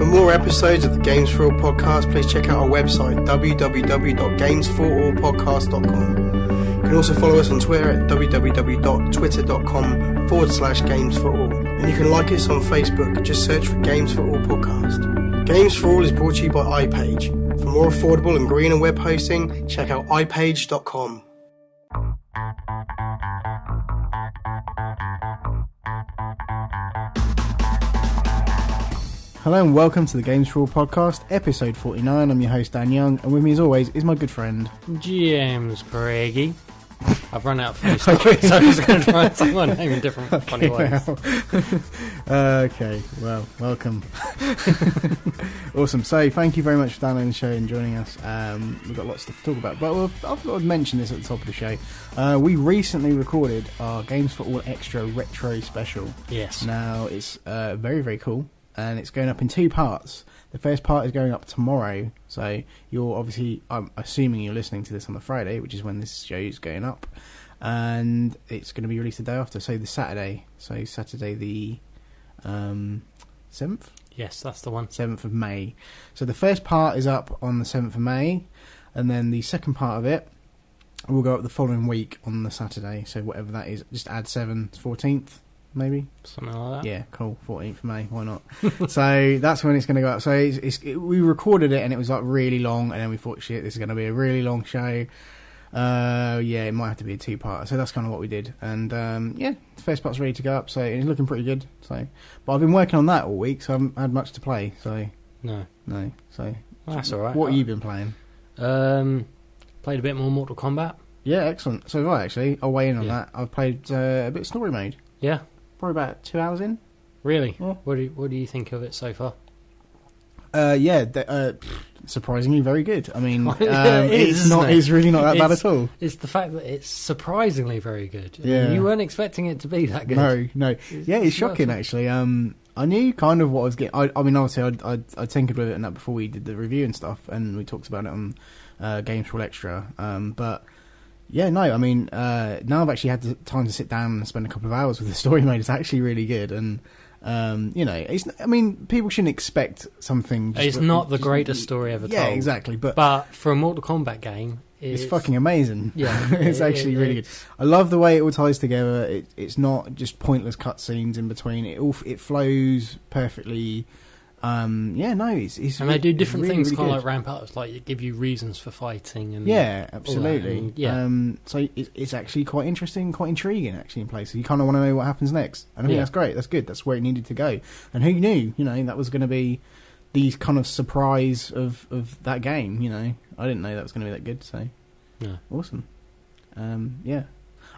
more episodes of the Games4all podcast, please check out our website, www.games4allpodcast.com. You can also follow us on Twitter at www.twitter.com/Games4all. And you can like us on Facebook, just search for Games4all podcast. Games4all is brought to you by iPage. For more affordable and greener web hosting, check out ipage.com. Hello and welcome to the Games4all podcast, episode 49. I'm your host Dan Young, and with me as always is my good friend James Craigie. I've run out of funny stuff, so I'm just going to try and say my name in different funny ways. Okay, well, welcome. Awesome. So, thank you very much for downloading the show and joining us. We've got lots of stuff to talk about, but I've got to mention this at the top of the show. We recently recorded our Games4all Extra Retro Special. Yes. Now, it's very, very cool, and it's going up in two parts. The first part is going up tomorrow, so I'm assuming you're listening to this on the Friday, which is when this show is going up, and it's going to be released the day after, so Saturday the 7th? Yes, that's the one. 7th of May. So the first part is up on the 7th of May, and then the second part of it will go up the following week on the Saturday, so whatever that is, just add 7, 14th. Maybe something like that. Yeah, cool. 14th of May, why not? So that's when it's going to go up. So we recorded it and it was like really long, and then we thought, shit, this is going to be a really long show. Yeah, it might have to be a two-part. So that's kind of what we did. And yeah, the first part's ready to go up, so it's looking pretty good. So, but I've been working on that all week, so I haven't had much to play. So no. So well, that's all right. What have you been playing? Played a bit more Mortal Kombat. Yeah, excellent. So have I actually. I'll weigh in on that. I've played a bit of story mode. Yeah. Probably about 2 hours in. Really? Yeah. What do you think of it so far? Surprisingly very good. I mean, it's really not that bad at all. It's the fact that it's surprisingly very good. Yeah. I mean, you weren't expecting it to be that good. No. It's shocking actually. I knew kind of what I was getting. I mean, obviously, I tinkered with it and that before we did the review and stuff, and we talked about it on Games4all Extra. But yeah, no, I mean, now I've actually had the time to sit down and spend a couple of hours with the story mode. It's actually really good, and people shouldn't expect something. It's not the greatest story ever told. Yeah, exactly. But for a Mortal Kombat game, it's fucking amazing. Yeah, it's actually really good. I love the way it all ties together. It's not just pointless cutscenes in between. It flows perfectly. It's and they do different really, things, really kind of good. like ramp up. It's like give you reasons for fighting, and yeah, absolutely. So it's actually quite interesting, quite intriguing actually in places. You kind of want to know what happens next, and I think that's great. That's good. That's where it needed to go. And who knew? That was going to be the kind of surprise of that game. I didn't know that was going to be that good. So awesome. Yeah.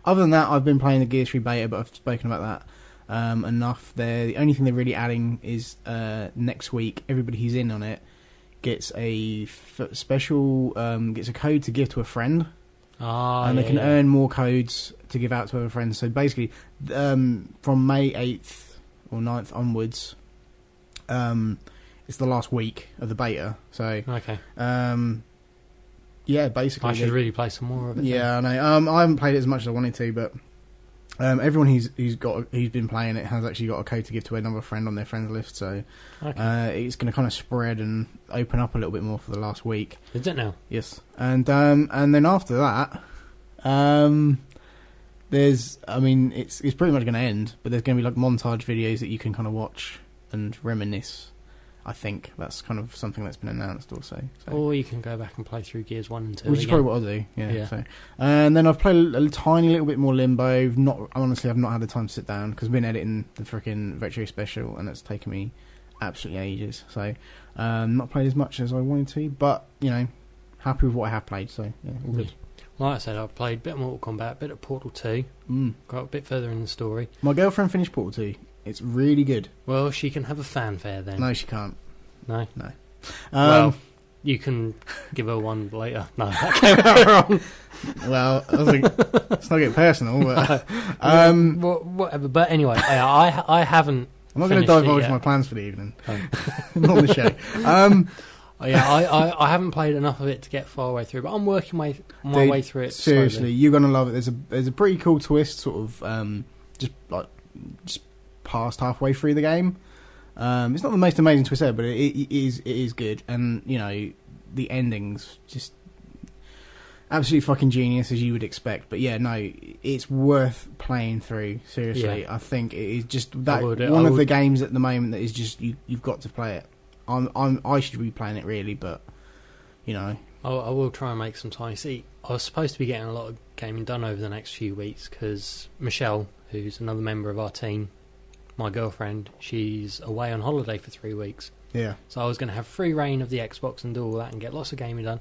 Other than that, I've been playing the Gears 3 beta, but I've spoken about that. Enough there. The only thing they're really adding is next week everybody who's in on it gets a special gets a code to give to a friend, and they can earn more codes to give out to other friends. So basically from May 8th or 9th onwards, it's the last week of the beta. So okay. Yeah, basically I should really play some more of it. Yeah, I know. I haven't played it as much as I wanted to, but everyone who's been playing it has actually got a code to give to another friend on their friends list, so it's going to kind of spread and open up a little bit more for the last week. Is it now? Yes, and then after that, it's pretty much going to end, but there's going to be like montage videos that you can kind of watch and reminisce. I think that's kind of something that's been announced also. So. Or you can go back and play through Gears 1 and 2 which is probably what I'll do, yeah. So. And then I've played a tiny little bit more Limbo. Honestly, I've not had the time to sit down because I've been editing the freaking Retro Special and it's taken me absolutely ages. So not played as much as I wanted to, but, happy with what I have played. So, yeah, all good. Like I said, I've played a bit of Mortal Kombat, a bit of Portal 2. Got a bit further in the story. My girlfriend finished Portal 2. It's really good. Well, she can have a fanfare then. No, she can't. No? No. Well, you can give her one later. No, that came out wrong. Well, I was like, let's not get personal, but... whatever. But anyway, I haven't... I'm not going to divulge my plans for the evening. Not on the show. I haven't played enough of it to get far away through, but I'm working my way through it. Seriously, slowly. you're going to love it. There's a pretty cool twist, sort of, just past halfway through the game. It's not the most amazing twist ever, but it is good. And, you know, the ending's just absolutely fucking genius, as you would expect. But yeah, no, it's worth playing through. Seriously, Yeah. I think it is just that one of the games at the moment that is just you've got to play it. I should be playing it really, but you know, I will try and make some time. See, I was supposed to be getting a lot of gaming done over the next few weeks because Michelle, who's another member of our team, my girlfriend, she's away on holiday for 3 weeks. Yeah. So I was going to have free reign of the Xbox and do all that and get lots of gaming done.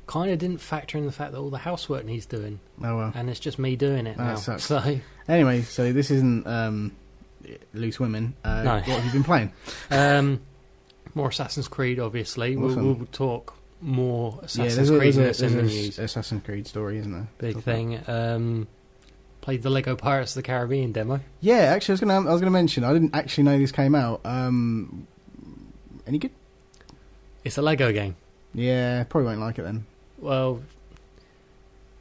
Kind of didn't factor in the fact that all the housework needs doing. Oh well. And it's just me doing it now. Sucks. So anyway, so this isn't Loose Women. No. What have you been playing? More Assassin's Creed, obviously. Awesome. We'll talk more Assassin's Creed there's in the a news. Assassin's Creed story, isn't there? Big thing. Played the Lego Pirates of the Caribbean demo. Yeah, actually, I was gonna mention. I didn't actually know this came out. Any good? It's a Lego game. Yeah, probably won't like it then. Well,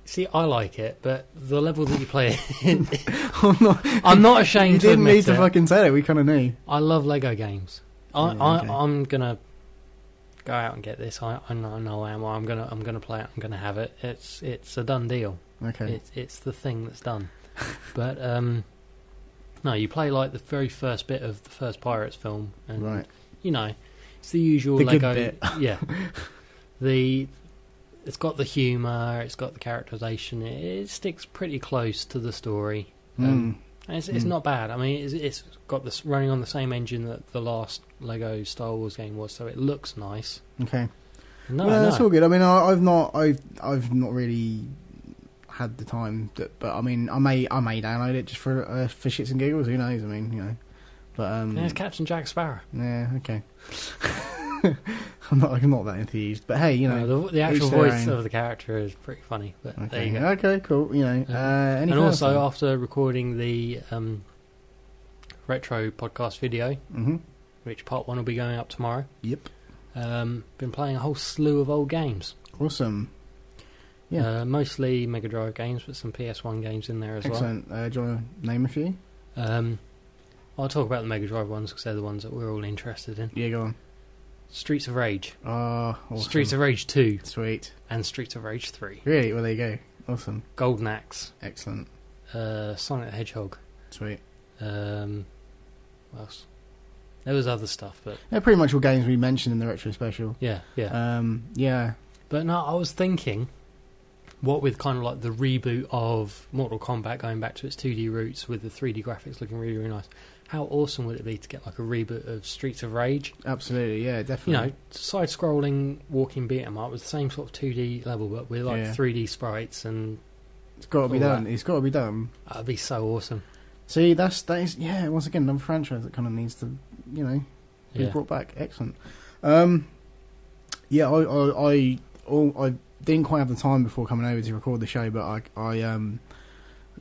see, I like it, but the level that you play it, I'm not ashamed you to didn't admit need to it. fucking say it. We kind of knew. I love Lego games. Okay. I'm gonna go out and get this. I know I am. I'm gonna play it. I'm gonna have it. It's a done deal. Okay. It's the thing that's done. But no, you play like the very first bit of the first Pirates film, and Right. you know, it's the usual The good Lego. bit. Yeah. It's got the humour, it's got the characterisation. It sticks pretty close to the story. And it's not bad. I mean, it's got this running on the same engine that the last Lego Star Wars game was, so it looks nice. Okay. No, Well, that's all good. I mean, I've not really had the time, but I mean, I may download it just for shits and giggles. Who knows? I mean, you know. But There's Captain Jack Sparrow. yeah, okay. I'm not that enthused, but hey, you know, No, the actual each their voice own. of the character is pretty funny. But there Okay. you go. Okay, cool. You know, And anything also, else after recording the retro podcast video, then? which part 1 will be going up tomorrow, Yep. been playing a whole slew of old games. Awesome. Yeah. Mostly Mega Drive games, but some PS1 games in there as Excellent. Do you want to name a few? well. I'll talk about the Mega Drive ones because they're the ones that we're all interested in. Yeah, go on. Streets of Rage, Oh, awesome. Streets of Rage 2, Sweet. and Streets of Rage 3. Really? Well, there you go. Awesome. Golden Axe, Excellent. Sonic the Hedgehog. Sweet. What else? There was other stuff, but They're pretty much all games we mentioned in the retro special. yeah. Yeah. But no, I was thinking, what with kind of like the reboot of Mortal Kombat going back to its 2D roots with the 3D graphics looking really, really nice, how awesome would it be to get like a reboot of Streets of Rage? Absolutely. Yeah, You definitely. know, side-scrolling walking beat 'em up with the same sort of 2D level, but with like Yeah. 3D sprites, and It's got to be all done. that. It's got to be done. that'd be so awesome. See, that is yeah. Once again, another franchise that kind of needs to, you know, be Yeah. brought back. Excellent. Yeah, I didn't quite have the time before coming over to record the show, but I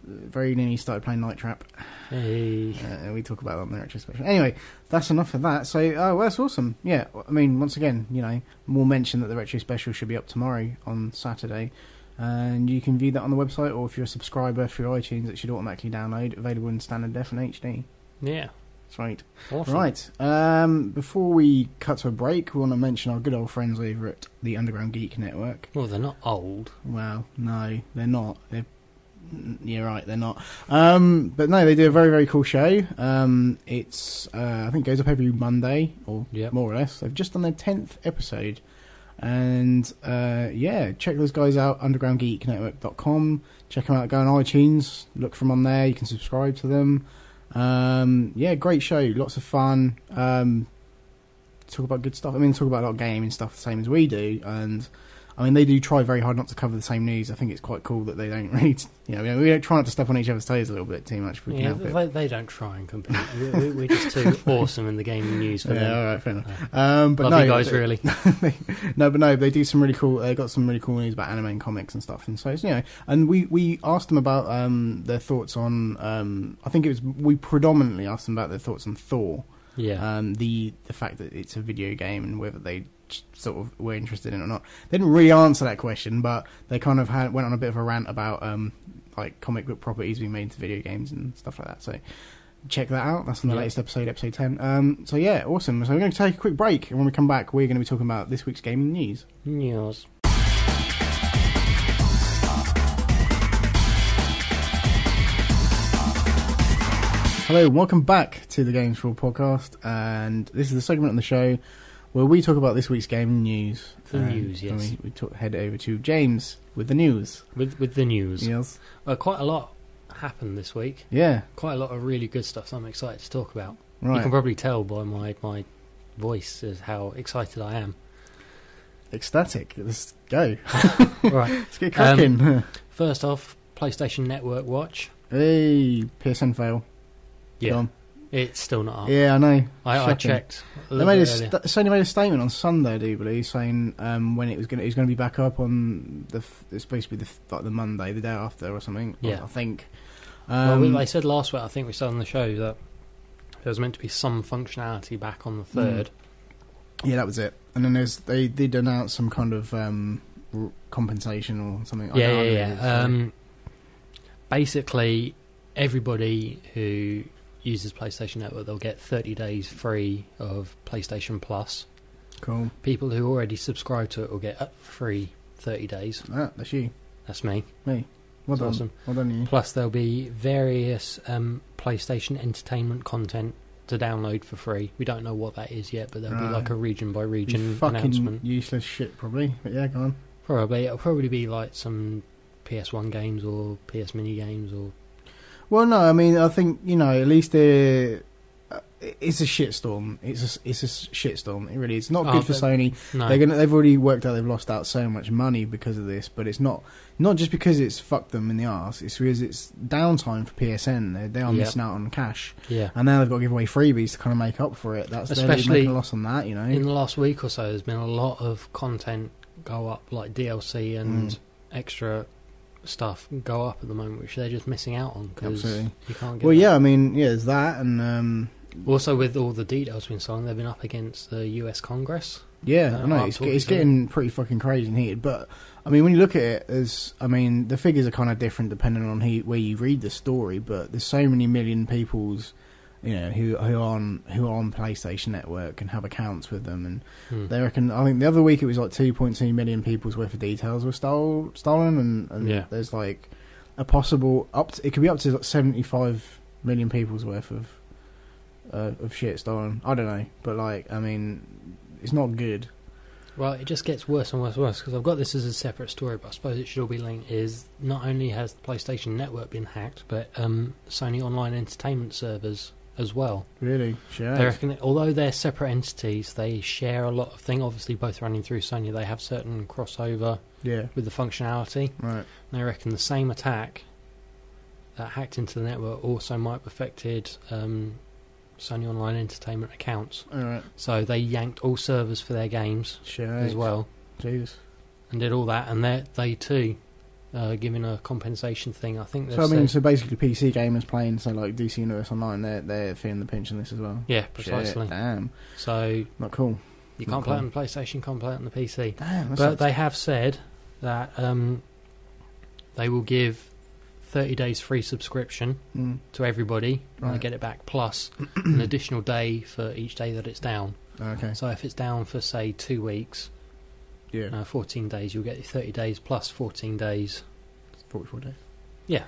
very nearly started playing Night Trap. Hey. We talk about that on the retro special. Anyway, that's enough of that. So, well, that's awesome. Yeah, I mean, once again, you know, more mention that the retro special should be up tomorrow on Saturday, and you can view that on the website, or if you're a subscriber through iTunes, it should automatically download, available in standard def and HD. Yeah. That's right. Awesome. Right. Before we cut to a break, we want to mention our good old friends over at the Underground Geek Network. Well, they're not old. Well, no, they're not. You're right, they're not. But no, they do a very, very cool show. It's I think it goes up every Monday, or Yep. more or less. They've just done their 10th episode. And yeah, check those guys out, undergroundgeeknetwork.com. Check them out, go on iTunes, look for them on there, you can subscribe to them. Yeah, great show, lots of fun. Talk about good stuff. I mean, talk about a lot of gaming stuff the same as we do, and I mean, they do try very hard not to cover the same news. I think it's quite cool that they don't really, you know, we don't try not to step on each other's toes a little bit too much. If we Yeah, can help it. they don't try and compete. We're just too awesome in the gaming news for Yeah, them. all right, fair enough. But Love no, you guys, really. they do some really cool. They got some really cool news about anime and comics and stuff. And so, you know, and we asked them about their thoughts on. I think it was we predominantly asked them about their thoughts on Thor. Yeah. The fact that it's a video game and whether they sort of were interested in it or not. They didn't really answer that question, but they kind of went on a bit of a rant about like comic book properties being made into video games and stuff like that. So check that out. That's on the latest episode 10. So yeah, awesome. So we're going to take a quick break, and when we come back, we're going to be talking about this week's gaming news. Hello, and welcome back to the Games4all podcast, and this is the segment on the show where we talk about this week's gaming news. The news, yes. We head over to James with the news. With the news. Yes. Quite a lot happened this week. Yeah. Quite a lot of really good stuff, so I'm excited to talk about. Right. You can probably tell by my voice is how excited I am. Ecstatic. Let's go. Right. Let's get cracking. First off, PlayStation Network Watch. Hey, PSN fail. Yeah. It's still not up. Yeah, I know. I checked. Sony made a statement on Sunday, I do believe, saying when it was going to be back up on it's supposed to be the Monday, the day after or something. Yeah, I think. Well, they said last week. I think we said on the show that there was meant to be some functionality back on the 3rd. Yeah, that was it. And then they did announce some kind of compensation or something. Yeah. Basically, everybody who uses PlayStation Network, they'll get 30 days free of PlayStation Plus. Cool. People who already subscribe to it will get free 30 days. Ah, that's you. That's me. Me. Well done. Awesome. Well done, you. Plus, there'll be various PlayStation entertainment content to download for free. We don't know what that is yet, but there'll be like a region by region announcement. Fucking useless shit, probably. But yeah, go on. Probably. It'll probably be like some PS1 games or PS Mini games or... Well, no, I mean, I think, at least it's a shitstorm. It's a shitstorm. It really is. It's not good for Sony. No. They've already worked out they've lost out so much money because of this, but it's not just because it's fucked them in the arse. It's because it's downtime for PSN. They are missing out on cash. Yeah. And now they've got to give away freebies to kind of make up for it. They're making a loss on that, In the last week or so, there's been a lot of content go up, like DLC and extra stuff go up at the moment, which they're just missing out on because you can't get there's that, and also with all the details being signed, they've been up against the US Congress. Yeah, I know, it's getting pretty fucking crazy and heated, but I mean, when you look at it, the figures are kind of different depending on where you read the story, but there's so many million people's who are on PlayStation Network and have accounts with them, and they reckon. I think the other week it was like 2.2 million people's worth of details were stolen, and there's like a possible it could be up to like 75 million people's worth of shit stolen. I don't know, but it's not good. Well, it just gets worse and worse and worse because I've got this as a separate story, but I suppose it should all be linked. Is not only has the PlayStation Network been hacked, but Sony Online Entertainment servers as well. Really? Sure. They reckon although they're separate entities, they share a lot of things. Obviously, both running through Sony, they have certain crossover with the functionality. Right. And they reckon the same attack that hacked into the network also might have affected Sony Online Entertainment accounts. All right. So they yanked all servers for their games as well. Jesus. And did all that, and they too giving a compensation thing. I think. So basically, PC gamers playing like DC Universe Online, they're feeling the pinch on this as well. Yeah, precisely. Shit, damn. So not cool. You can't play it on the PlayStation, can't play it on the PC. Damn. But they have said that they will give 30 days free subscription to everybody when they get it back, plus an additional day for each day that it's down. Okay. So if it's down for, say, 2 weeks, 14 days, you'll get 30 days plus 14 days. 44 days. Yeah.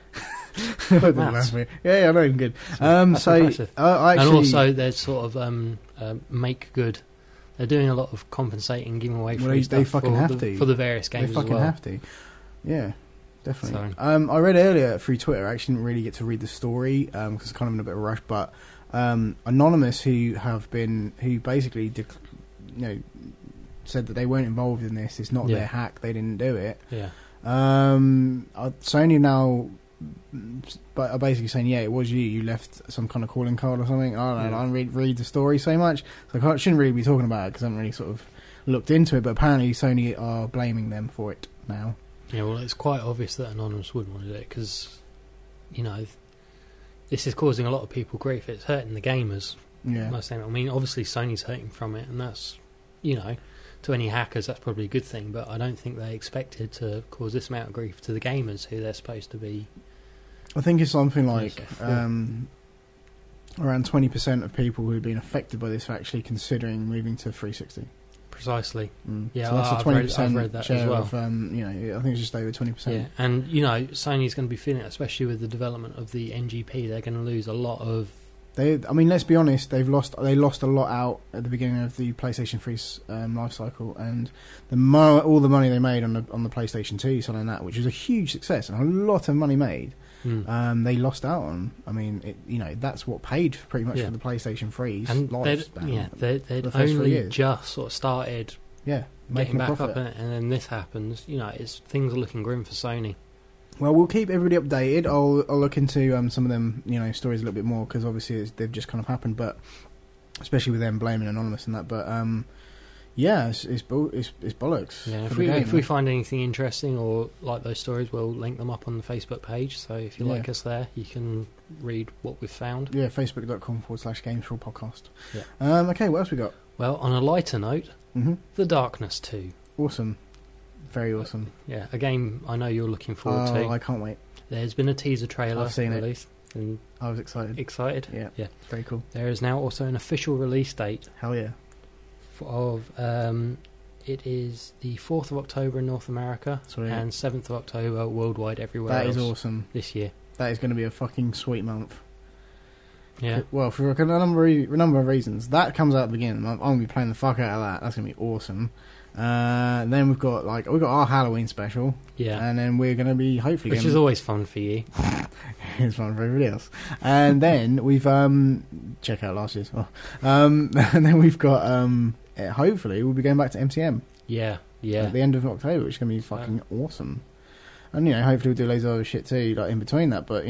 Yeah, I know, good. That's impressive. And also there's sort of make good. They're doing a lot of compensating, giving away free stuff for the various games as well. They fucking have to. Yeah. Definitely. I read earlier through Twitter. I actually didn't really get to read the story because it's kind of in a bit of a rush. But Anonymous, who basically, said that they weren't involved in this. It's not their hack. They didn't do it. Yeah. Sony now, but are basically saying, it was you. You left some kind of calling card or something. I don't know. I don't read the story so much, so I shouldn't really be talking about it because I haven't really sort of looked into it. But apparently, Sony are blaming them for it now. Yeah, well, it's quite obvious that Anonymous wouldn't want to do it because, this is causing a lot of people grief. It's hurting the gamers. Yeah. I mean, obviously Sony's hurting from it, and that's, to any hackers, that's probably a good thing, but I don't think they expected to cause this amount of grief to the gamers who they're supposed to be. I think it's something like, around 20% of people who've been affected by this are actually considering moving to 360. Precisely. Yeah, so that's a 20% I've read that share as well. Of, I think it's just over 20%. Yeah, and Sony's going to be feeling it, especially with the development of the NGP. They're going to lose a lot of. Let's be honest. They lost a lot out at the beginning of the PlayStation 3's life cycle, and all the money they made on the PlayStation 2 selling that, which was a huge success and a lot of money made. They lost out on. I mean, that's what paid pretty much for the PlayStation 3's lifespan. They'd only just sort of started. Yeah, making back up, and then this happens. Things are looking grim for Sony. Well, we'll keep everybody updated. I'll look into some of them, stories a little bit more, because obviously they've just kind of happened. But especially with them blaming Anonymous and that. But it's bollocks. Yeah, if we find anything interesting or like those stories, we'll link them up on the Facebook page. So if you like us there, you can read what we've found. Yeah, facebook.com/Games4all podcast. Yeah. Okay, what else we got? Well, on a lighter note, The Darkness 2. Awesome. Very awesome. Yeah, a game I know you're looking forward to. I can't wait. There's been a teaser trailer I've seen released. And I was excited. Excited? Yeah. Very cool. There is now also an official release date. Hell yeah. It is the 4th of October in North America. Sweet. And 7th of October worldwide everywhere else. That is awesome. This year. That is going to be a fucking sweet month. Yeah. Well, for a number of reasons. That comes out at the beginning. I'm going to be playing the fuck out of that. That's going to be awesome. Then we've got our Halloween special. Yeah. And then we're going to be hopefully... Which is always fun for you. It's fun for everybody else. And then we've... check out last year's. And then we've got... hopefully we'll be going back to MCM. Yeah. At the end of October, which is going to be fucking awesome. And, hopefully we'll do loads of other shit too, in between that. But,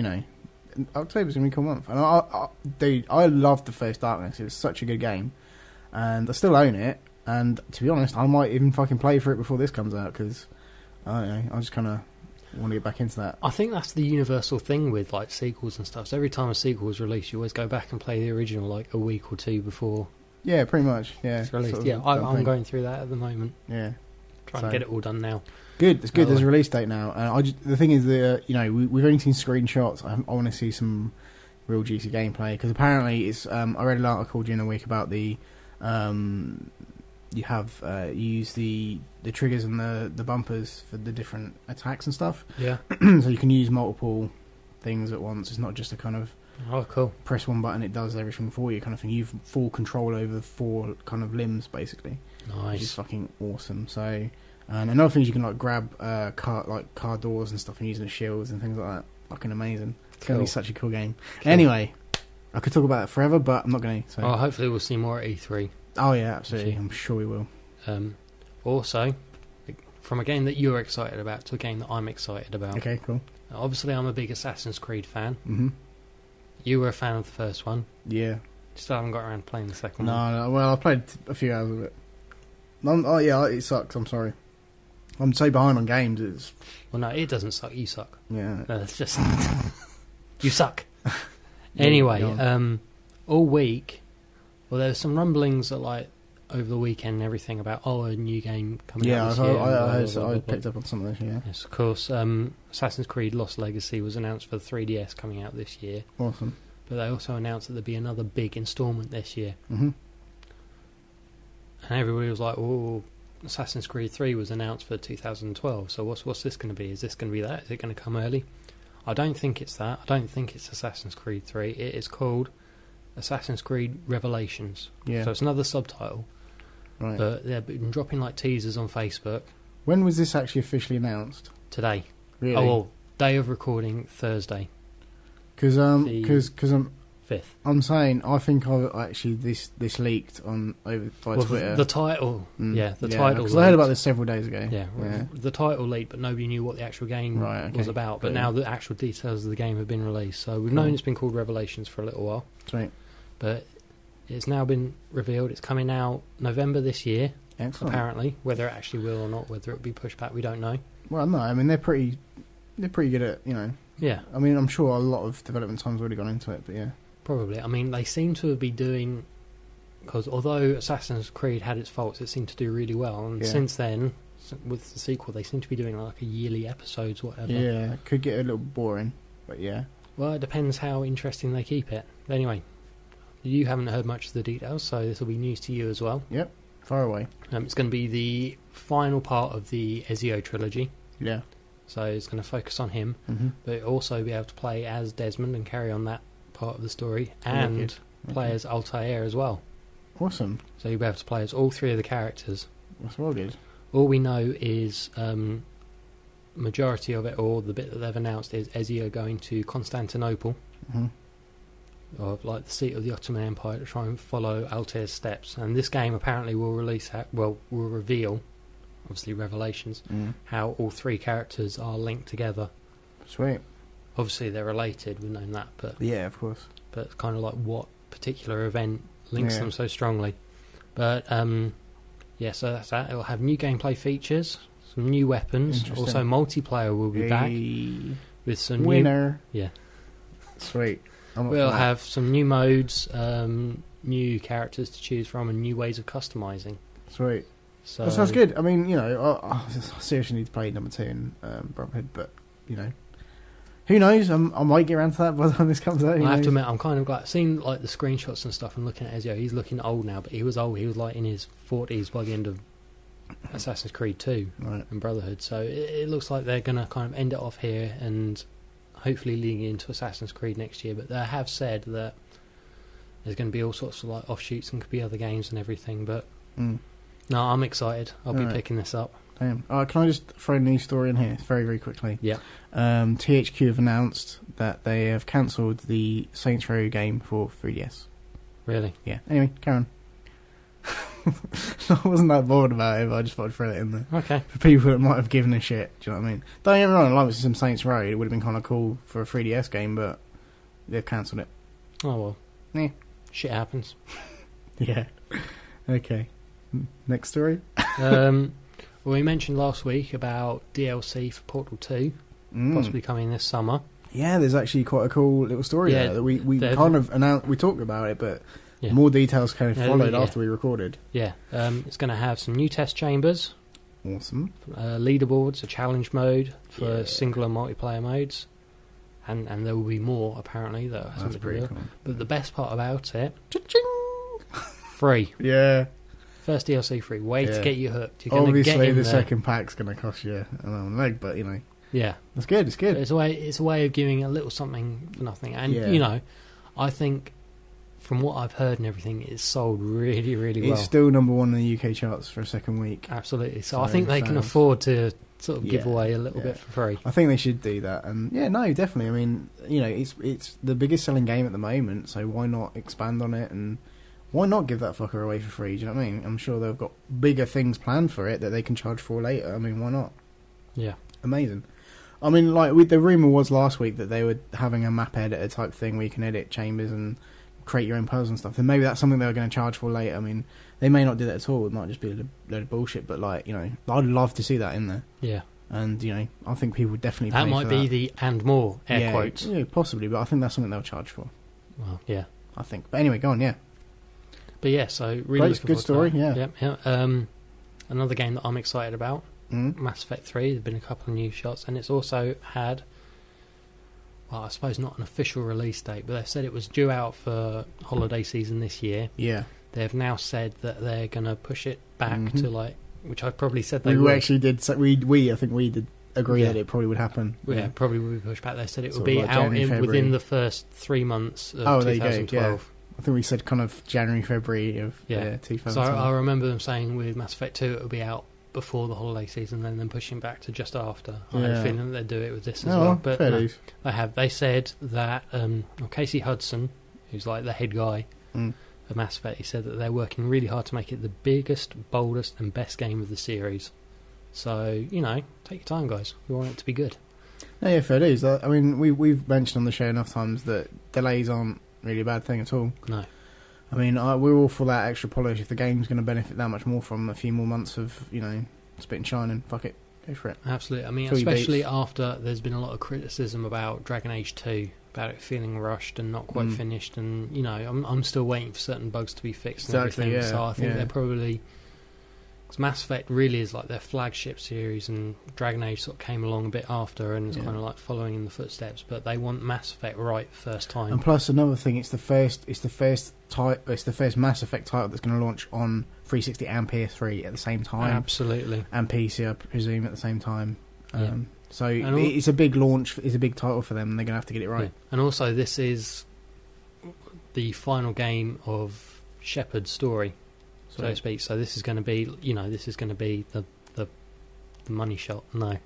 October's going to be a cool month. And I loved the first Darkness. It was such a good game. And I still own it. And to be honest, I might even fucking play for it before this comes out, because, I don't know, I just kind of want to get back into that. I think that's the universal thing with, sequels and stuff. So every time a sequel is released, you always go back and play the original, a week or two before. Yeah, pretty much, yeah. It's released. I'm going through that at the moment. Yeah. Trying to get it all done now. Good, it's good. There's a release date now. And the thing is that, we've only seen screenshots. I want to see some real juicy gameplay, because apparently it's... I read an article during the week about the... you use the triggers and the bumpers for the different attacks and stuff. Yeah. So you can use multiple things at once. It's not just a kind of cool. Press one button, it does everything for you kind of thing. You've full control over 4 kind of limbs basically. Nice. Which is fucking awesome. So, and another thing is you can grab car doors and stuff and using the shields and things like that. Fucking amazing. It's going to be such a cool game. Cool. Anyway, I could talk about it forever, but I'm not going to. So. Hopefully we'll see more at E3. Oh yeah, absolutely. I'm sure we will. Also, from a game that you're excited about to a game that I'm excited about. Okay, cool. Obviously, I'm a big Assassin's Creed fan. Mm-hmm. You were a fan of the first one. Yeah. Still haven't got around to playing the second one. No. Well, I played a few hours of it. It sucks. I'm sorry. I'm so behind on games. Well, no, it doesn't suck. You suck. Yeah. No, it's just you suck. Anyway, all week. Well, there were some rumblings that over the weekend and everything about a new game coming out this year. I picked up on some of this. Yeah. Yes, of course. Assassin's Creed Lost Legacy was announced for the 3DS coming out this year. Awesome. But they also announced that there'd be another big instalment this year. Mm-hmm. And everybody was like, "Oh, Assassin's Creed 3 was announced for 2012. So what's this going to be? Is this going to be that? Is it going to come early?" I don't think it's that. I don't think it's Assassin's Creed 3. It is called Assassin's Creed Revelations. Yeah. So it's another subtitle. Right. But they've been dropping teasers on Facebook. When was this actually officially announced? Today. Really? Oh, well, day of recording Thursday. Because I'm 5th. I'm saying I think this leaked by Twitter. The title, the title. Because I heard about this several days ago. Yeah, the title leaked, but nobody knew what the actual game was about. But now the actual details of the game have been released, so we've known it's been called Revelations for a little while. Right. But it's now been revealed. It's coming out November this year. Excellent. Apparently, whether it actually will or not, whether it will be pushed back, we don't know. Well, no, I mean they're pretty good at Yeah. I mean, I'm sure a lot of development time's already gone into it, but yeah. Probably. I mean, they seem to be doing... Because although Assassin's Creed had its faults, it seemed to do really well. And since then, with the sequel, they seem to be doing a yearly episodes, whatever. Yeah, could get a little boring, but yeah. Well, it depends how interesting they keep it. Anyway, you haven't heard much of the details, so this will be news to you as well. Yep, far away. It's going to be the final part of the Ezio trilogy. Yeah. So it's going to focus on him, but also be able to play as Desmond and carry on that part of the story, and play as Altair as well. Awesome. So you'll be able to play as all three of the characters. That's well good. All we know is majority of it, or the bit that they've announced, is Ezio going to Constantinople, or like the seat of the Ottoman Empire, to try and follow Altair's steps. And this game apparently will reveal, obviously Revelations, how all three characters are linked together. Sweet. Obviously they're related, we've known that, but yeah, of course. But it's kind of like what particular event links them so strongly. But so that's that. It'll have new gameplay features, some new weapons. Also, multiplayer will be back with some winner. Sweet. We'll have some new modes, new characters to choose from, and new ways of customizing. Sweet. So that sounds good. I mean, I seriously need to play number 2 in Brotherhood, but who knows? I might get around to that by the time this comes out. I have to admit, I'm kind of like seeing like the screenshots and stuff and looking at Ezio. He's looking old now, but he was old. He was like in his 40s by the end of Assassin's Creed 2 and Brotherhood. So it looks like they're going to kind of end it off here and hopefully leading into Assassin's Creed next year. But they have said that there's going to be all sorts of like offshoots and could be other games and everything. But no, I'm excited. I'll be picking this up. Damn. Can I just throw a news story in here very, very quickly? Yeah. THQ have announced that they have cancelled the Saints Row game for 3DS. Really? Yeah. Anyway, carry on. I wasn't that bothered about it, but I just thought I'd throw it in there. Okay. For people that might have given a shit, do you know what I mean? Don't get me wrong, I like some Saints Row. It would have been kind of cool for a 3DS game, but they've cancelled it. Oh, well. Yeah. Shit happens. Yeah. Okay. Next story? Well, we mentioned last week about DLC for Portal 2 possibly coming this summer. Yeah, there's actually quite a cool little story there that we kind of announced. We talked about it, but more details kind of followed after we recorded. Yeah, it's going to have some new test chambers. Awesome. Leaderboards, a challenge mode for single and multiplayer modes. And there will be more, apparently. That's pretty cool. But the best part about it, free. Yeah. First DLC free, to get you hooked. You're Obviously, the second pack's going to cost you an arm and leg, but yeah, that's good. It's good. It's a way of giving a little something for nothing, and I think from what I've heard and everything, it's sold really, really well. It's still number 1 in the UK charts for a second week. Absolutely. So I think they can afford to sort of give away a little bit for free. I think they should do that, and definitely. I mean, it's the biggest selling game at the moment, so why not expand on it and. Why not give that fucker away for free? Do you know what I mean? I'm sure they've got bigger things planned for it that they can charge for later. I mean, why not? Yeah. Amazing. I mean, like, the rumour was last week that they were having a map editor type thing where you can edit chambers and create your own puzzles and stuff. And maybe that's something they were going to charge for later. I mean, they may not do that at all. It might just be a load of bullshit. But, I'd love to see that in there. Yeah. And, I think people would definitely pay that might for be that. the and more, air quotes. Yeah, possibly. But I think that's something they'll charge for. Well, yeah. I think. But anyway, go on, yeah. But yeah, so really good story, yeah. Another game that I'm excited about, Mass Effect 3. There's been a couple of new shots, and it's also had, well, I suppose not an official release date, but they've said it was due out for holiday season this year. Yeah. They've now said that they're going to push it back to which I probably said they would. We actually did. So I think we did agree that it probably would happen. Yeah, probably would be pushed back. They said it would be out within the first 3 months of 2012. There you go. Yeah. I think we said kind of January, February of 2012. So I remember them saying with Mass Effect 2 it would be out before the holiday season and then pushing back to just after. I had a feeling that they'd do it with this as well. But they said that Casey Hudson, who's like the head guy of Mass Effect, he said that they're working really hard to make it the biggest, boldest and best game of the series. So, take your time, guys. We want it to be good. Yeah, fair dues. I mean, we've mentioned on the show enough times that delays aren't really a bad thing at all. No. I mean, we're all for that extra polish. If the game's going to benefit that much more from a few more months of, spit and shine, and fuck it, go for it. Absolutely. I mean, especially after there's been a lot of criticism about Dragon Age 2, about it feeling rushed and not quite finished, and, I'm still waiting for certain bugs to be fixed and everything, so I think they're probably, 'Cause Mass Effect really is like their flagship series, and Dragon Age sort of came along a bit after and is kind of like following in the footsteps. But they want Mass Effect right first time. And plus another thing, it's the first Mass Effect title that's going to launch on 360 and PS3 at the same time. Absolutely. And PC, I presume, at the same time. So it's a big launch. It's a big title for them. And they're going to have to get it right. Yeah. And also, this is the final game of Shepard's story, so to speak. So this is going to be, the money shot. No,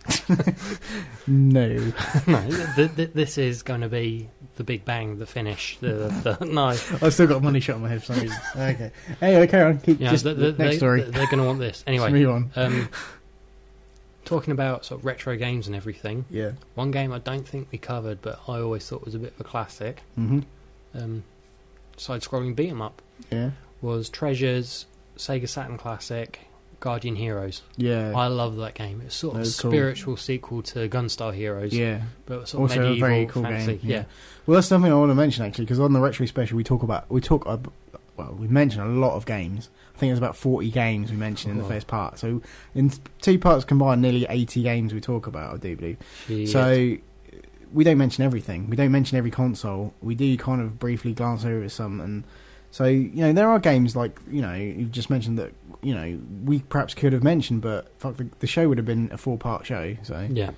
no, no. This is going to be the big bang, the finish. No, I've still got a money shot in my head for some reason. Okay. Anyway, carry on. Keep next story. They're going to want this anyway. Move on. Talking about sort of retro games and everything. Yeah. One game I don't think we covered, but I always thought was a bit of a classic. Side-scrolling beat 'em up. Yeah. Was Treasure's Sega Saturn classic Guardian Heroes. Yeah. I love that game. It's sort of a spiritual sequel to Gunstar Heroes. Yeah. But sort also of medieval, a very cool fantasy. game. Yeah. Well, that's something I want to mention actually, because on the retro special we mention a lot of games. I think there's about 40 games we mentioned in the first part. So in 2 parts combined, nearly 80 games we talk about, I do believe. Shit. So we don't mention everything. We don't mention every console. We do kind of briefly glance over some. And so, there are games like, you've just mentioned that, we perhaps could have mentioned, but fuck, the show would have been a 4-part show. So, yeah.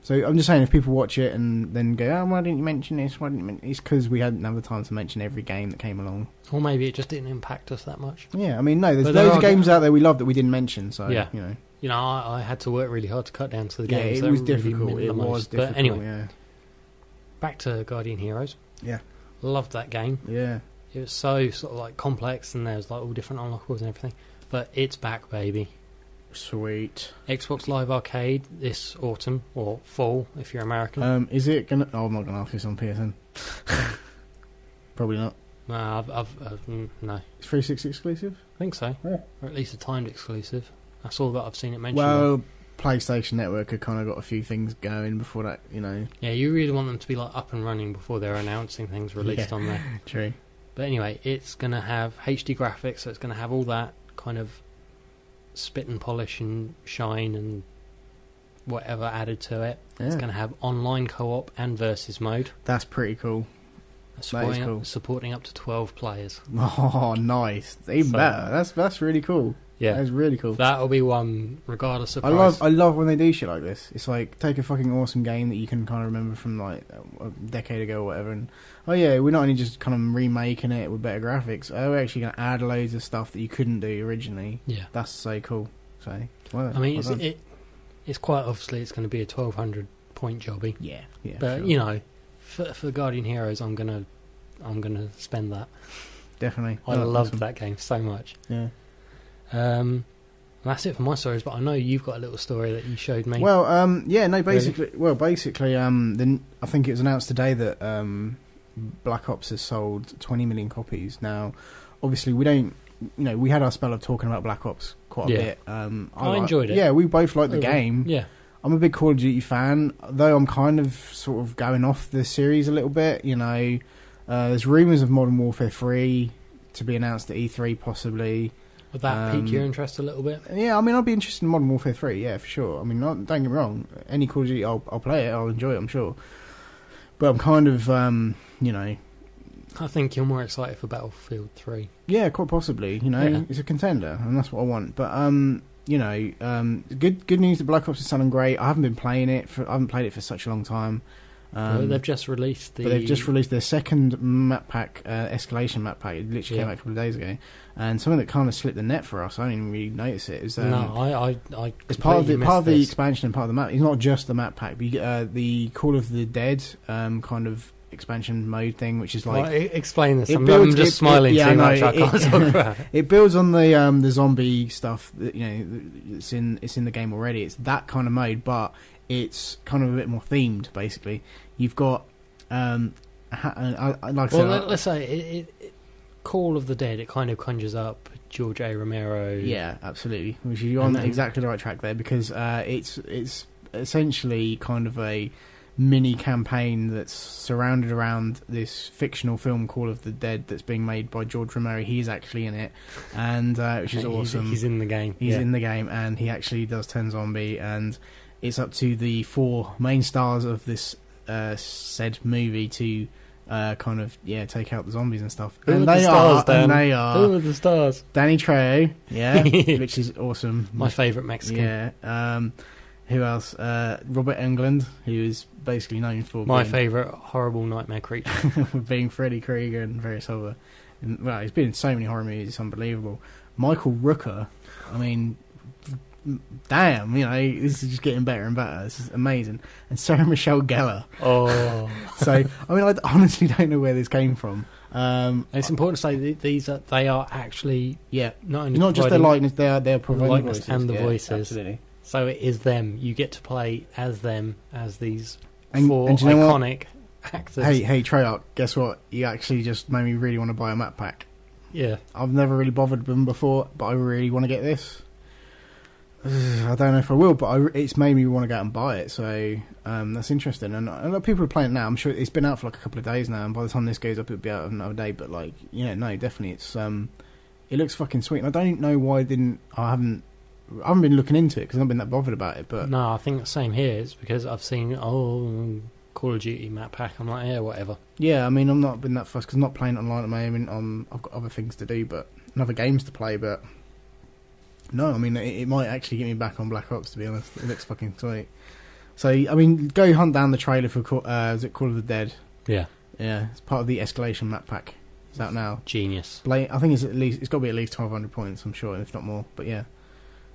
So I'm just saying, if people watch it and then go, oh, why didn't you mention this? Why didn't you mention? It's because we hadn't had the time to mention every game that came along. Or maybe it just didn't impact us that much. Yeah, I mean, no, there's loads of games out there we love that we didn't mention. So, yeah. I had to work really hard to cut down to the games. Yeah, it was difficult. It was difficult. But anyway, yeah. Back to Guardian Heroes. Yeah. Loved that game. Yeah. It was so sort of like complex, and there's like all different unlockables and everything. But it's back, baby. Sweet. Xbox Live Arcade this autumn, or fall if you're American. Is it gonna? Oh, I'm not gonna ask this on PSN. Probably not. No, no. It's 360 exclusive. I think so, yeah. Or at least a timed exclusive. That's all that I've seen it mentioned. Well, PlayStation Network have kind of got a few things going before that, Yeah, you really want them to be like up and running before they're announcing things released on there. True. But anyway, it's going to have HD graphics, so it's going to have all that kind of spit and polish and shine and whatever added to it. Yeah. It's going to have online co-op and versus mode. That's pretty cool. Supporting up to 12 players. Oh, nice. Even better. That's really cool. Yeah. That's really cool. That'll be one, regardless of price. I love when they do shit like this. It's like, take a fucking awesome game that you can kind of remember from like a decade ago or whatever, and oh yeah, we're not only just kind of remaking it with better graphics, we're actually going to add loads of stuff that you couldn't do originally. Yeah. That's so cool. So, I mean, it's quite obviously it's going to be a 1200 point jobby. Yeah. But, sure. For Guardian Heroes, I'm gonna spend that. Definitely. I loved that game so much. Yeah. That's it for my stories, but I know you've got a little story that you showed me. Well, basically, I think it was announced today that Black Ops has sold 20 million copies. Now, obviously, we don't, we had our spell of talking about Black Ops quite a bit. I enjoyed it. Yeah, we both liked the game. Yeah. I'm a big Call of Duty fan, though I'm kind of sort of going off the series a little bit. There's rumours of Modern Warfare 3 to be announced at E3 possibly. Would that pique your interest a little bit? Yeah, I mean, I'd be interested in Modern Warfare 3, yeah, for sure. I mean, don't get me wrong, any Call of Duty, I'll play it, I'll enjoy it, I'm sure. But I'm kind of, I think you're more excited for Battlefield 3. Yeah, quite possibly, it's a contender, and that's what I want. But, good news that Black Ops is sounding great. I haven't played it for such a long time. They've just released their second map pack, escalation map pack. It literally came out a couple of days ago, and something that kind of slipped the net for us. I didn't even really notice it. It's it's part of the expansion and part of the map. It's not just the map pack. But you get the Call of the Dead kind of expansion mode thing, which is like explain this. I'm just smiling too much. I can't talk about it. It builds on the zombie stuff that it's in the game already. It's that kind of mode, but it's kind of a bit more themed. Basically, you've got let's say Call of the Dead. It kind of conjures up George A. Romero. Yeah, absolutely. Which you're on exactly the right track there, because it's essentially kind of a mini campaign that's surrounded around this fictional film Call of the Dead that's being made by George Romero. He's actually in it, and which is awesome. He's in the game. He's in the game, and he actually does turn zombie, and it's up to the 4 main stars of this said movie to take out the zombies and stuff. Who and are they the stars, Dan? and they are Who are the stars? Danny Trejo, which is awesome. My favourite Mexican. Yeah. Who else? Robert Englund, who is basically known for my favourite horrible nightmare creature, being Freddy Krueger and various other. Well, he's been in so many horror movies; it's unbelievable. Michael Rooker, I mean, damn, this is just getting better and better. This is amazing. And Sarah Michelle Gellar. Oh, so I mean, I honestly don't know where this came from. It's important to say that they are actually not just their likeness; they're providing likeness voices. and the voices. Absolutely. So it is them. You get to play as them, as these and 4 you know iconic actors. Hey, Treyarch, guess what? You actually just made me really want to buy a map pack. Yeah. I've never really bothered with them before, but I really want to get this. I don't know if I will, but it's made me want to go out and buy it, so that's interesting. And a lot of people are playing it now. I'm sure it's been out for like a couple of days now, and by the time this goes up, it'll be out another day. But no, definitely, it looks fucking sweet. And I don't know why I haven't been looking into it because I've not been that bothered about it. But no, I think the same here. It's because I've seen Call of Duty map pack. I'm like, yeah, whatever. Yeah, I mean, I'm not been that fussed because I'm not playing online at the moment. I've got other things to do, and other games to play. But no, I mean, it might actually get me back on Black Ops. To be honest, it looks fucking sweet. So I mean, go hunt down the trailer for is it Call of the Dead? Yeah, it's part of the Escalation map pack. It's out now. Genius. I think it's got to be at least 1,200 points. I'm sure, if not more. But yeah.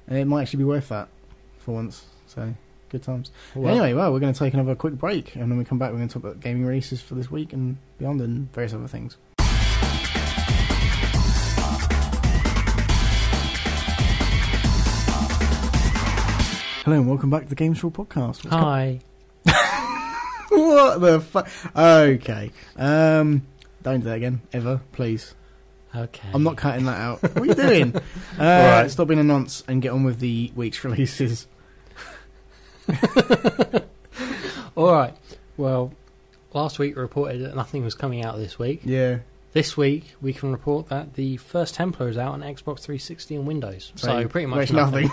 And it might actually be worth that for once. So, good times. Well, anyway, we're going to take another quick break. And when we come back, we're going to talk about gaming releases for this week and beyond and various other things. Hello and welcome back to the Games4all podcast. Hi. What the fuck? Okay. Don't do that again, ever, please. Okay. I'm not cutting that out. What are you doing? Right. Stop being a nonce and get on with the week's releases. Alright. Well, last week we reported that nothing was coming out this week. Yeah. This week we can report that the first Templar is out on Xbox 360 and Windows. So pretty much nothing.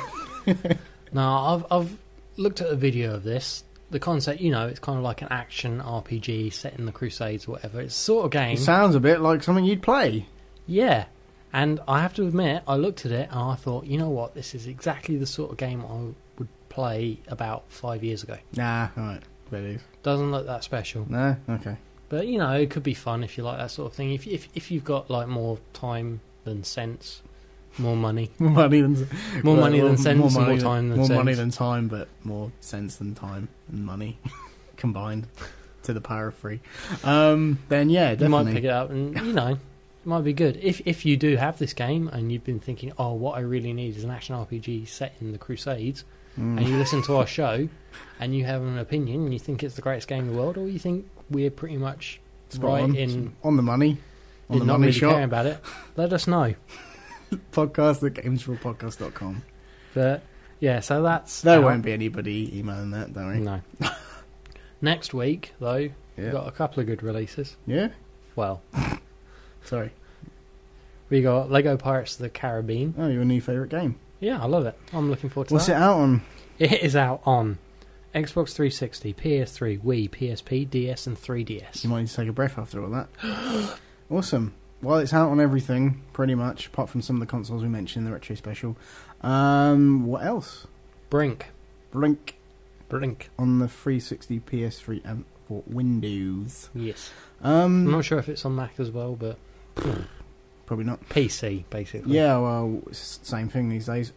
Now, I've looked at a video of this. The concept, it's kind of like an action RPG set in the Crusades or whatever. It's the sort of game... It sounds a bit like something you'd play. Yeah, and I have to admit, I looked at it and I thought, you know what, this is exactly the sort of game I would play about 5 years ago. Nah, alright, really. Doesn't look that special. Nah, okay. But, it could be fun if you like that sort of thing. If you've got, like, more time than sense, more money. More money than sense, more time than more sense. money than time, but more sense than time and money combined to the power of 3. Then, yeah, definitely. You might pick it up and, it might be good. If you do have this game and you've been thinking, what I really need is an action RPG set in the Crusades, and you listen to our show and you have an opinion and you think it's the greatest game in the world, or you think we're pretty much on the money, on the not money really shot, caring about it, let us know. Podcast at Games4all.podcast.com. But yeah, so that's there won't be anybody emailing that, don't we? No. Next week though, we've got a couple of good releases. Yeah. Well. Sorry. We got Lego Pirates of the Caribbean. Oh, your new favourite game. Yeah, I love it. I'm looking forward to What's it out on? It is out on Xbox 360, PS3, Wii, PSP, DS and 3DS. You might need to take a breath after all that. Awesome. Well, it's out on everything, pretty much, apart from some of the consoles we mentioned in the Retro Special. What else? Brink. On the 360, PS3 and for Windows. Yes. I'm not sure if it's on Mac as well, but probably not. PC, basically. Yeah, well, it's the same thing these days.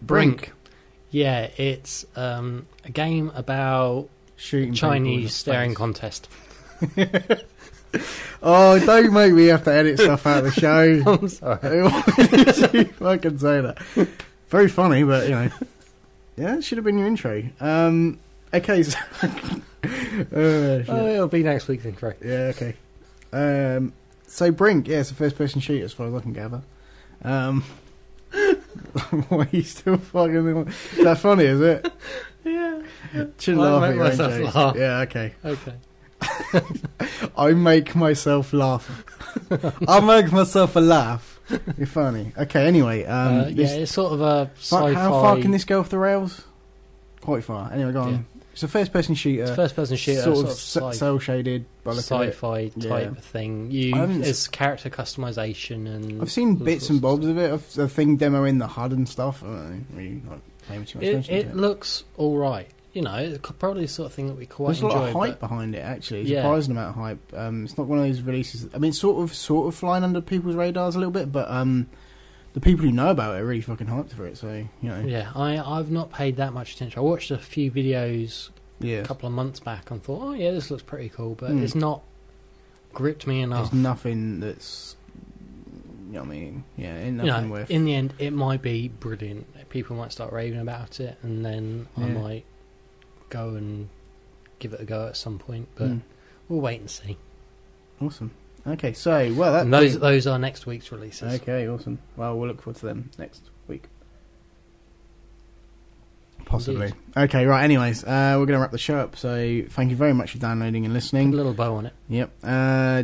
Brink. Yeah, it's a game about shooting Chinese staring contest. Oh, don't make me have to edit stuff out of the show. I'm sorry. Why did you fucking say that? Very funny, but yeah, it should have been your intro. Okay, so it'll be next week's intro. Yeah, okay. So Brink, it's a first-person shooter as far as I can gather. Why are you still fucking... Is that funny, is it? Yeah. Shouldn't I'll laugh make at your own myself jokes. laugh. Yeah, okay. Okay. I make myself laugh. I make myself a laugh. You're funny. Okay, anyway. Yeah, it's sort of a sci-fi... How far can this go off the rails? Quite far. Anyway, go on. Yeah. It's a first-person shooter. It's a first-person shooter. Sort of cel-shaded. Sci-fi type of thing. It's character customization and... I've seen bits and bobs of it. Of the thing demoing the HUD and stuff. I don't know. Really not paying too much attention to it. It looks alright. You know, it's probably the sort of thing that we quite enjoy. There's a lot of hype behind it, actually. It's a surprising amount of hype. It's not one of those releases... I mean, it's sort of flying under people's radars a little bit, but the people who know about it are really fucking hyped for it, so, you know. Yeah, I've not paid that much attention. I watched a few videos a couple of months back and thought, oh, yeah, this looks pretty cool, but it's not gripped me enough. There's nothing that's... You know what I mean? Yeah, ain't nothing worth... In the end, it might be brilliant. People might start raving about it, and then I might go and give it a go at some point, but we'll wait and see. Awesome. Okay, so those are next week's releases. Okay, awesome. Well, we'll look forward to them next week. Possibly. Indeed. Okay, right. Anyways, we're going to wrap the show up. So thank you very much for downloading and listening. Put a little bow on it. Yep.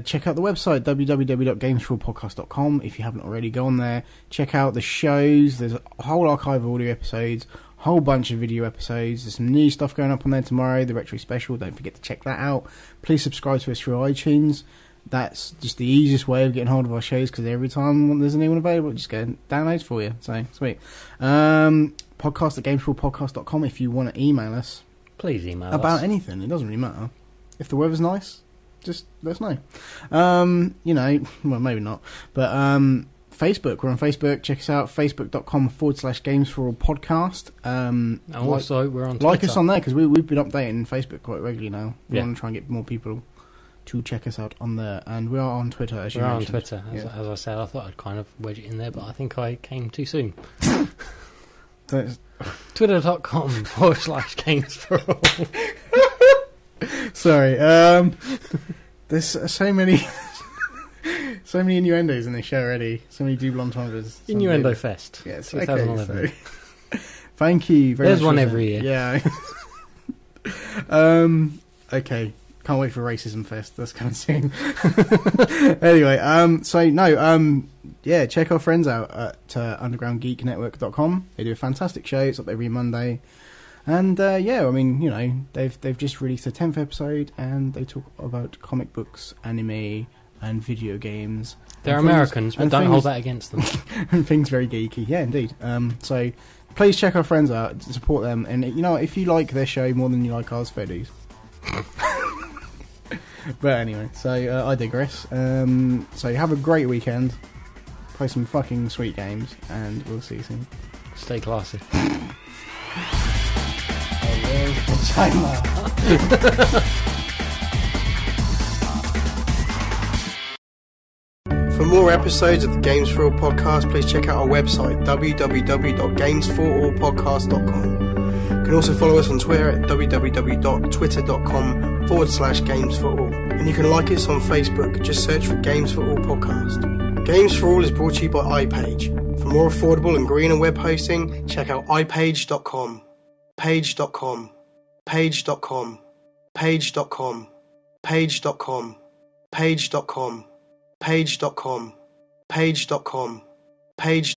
Check out the website www.games4all.podcast.com. If you haven't already, go on there. Check out the shows. There's a whole archive of audio episodes. Whole bunch of video episodes. There's some new stuff going up on there tomorrow. The retro special. Don't forget to check that out. Please subscribe to us through iTunes. That's just the easiest way of getting hold of our shows, because every time there's a new one available, just get downloads for you. So sweet. Podcast at games4all.podcast.com if you want to email us. Please email about us. Anything. It doesn't really matter. If the weather's nice, just let us know. You know, well, maybe not. But Facebook. We're on Facebook. Check us out. Facebook.com/Games4all podcast. And also, we're on Twitter. Like us on there, because we've been updating Facebook quite regularly now. We Yeah. want to try and get more people to check us out on there. And we are on Twitter, as you mentioned. We're on Twitter. As I said, I thought I'd kind of wedge it in there, but I think I came too soon. Twitter.com/Games4all. Sorry. There's so many... so many innuendos in this show already. So many double entendres. Innuendo Fest. Yes, 2011. Okay, so thank you very much. There's one every year. Yeah. Okay. Can't wait for Racism Fest. That's coming soon. Anyway, check our friends out at undergroundgeeknetwork.com. They do a fantastic show. It's up every Monday. And I mean, you know, they've just released a 10th episode, and they talk about comic books, anime, and video games. They're Americans, but don't hold that against them. And things very geeky. Yeah, indeed. So please check our friends out, support them, and you know, if you like their show more than you like ours, fair dues. But anyway, so I digress. So have a great weekend. Play some fucking sweet games, and we'll see you soon. Stay classy. For more episodes of the Games4all podcast, please check out our website, www.games4allpodcast.com. You can also follow us on Twitter at www.twitter.com/Games4all. And you can like us on Facebook, just search for Games4all podcast. Games4all is brought to you by iPage. For more affordable and greener web hosting, check out ipage.com. Page.com. Page.com. Page.com. Page.com. Page.com. Page.com. Page.com. Page.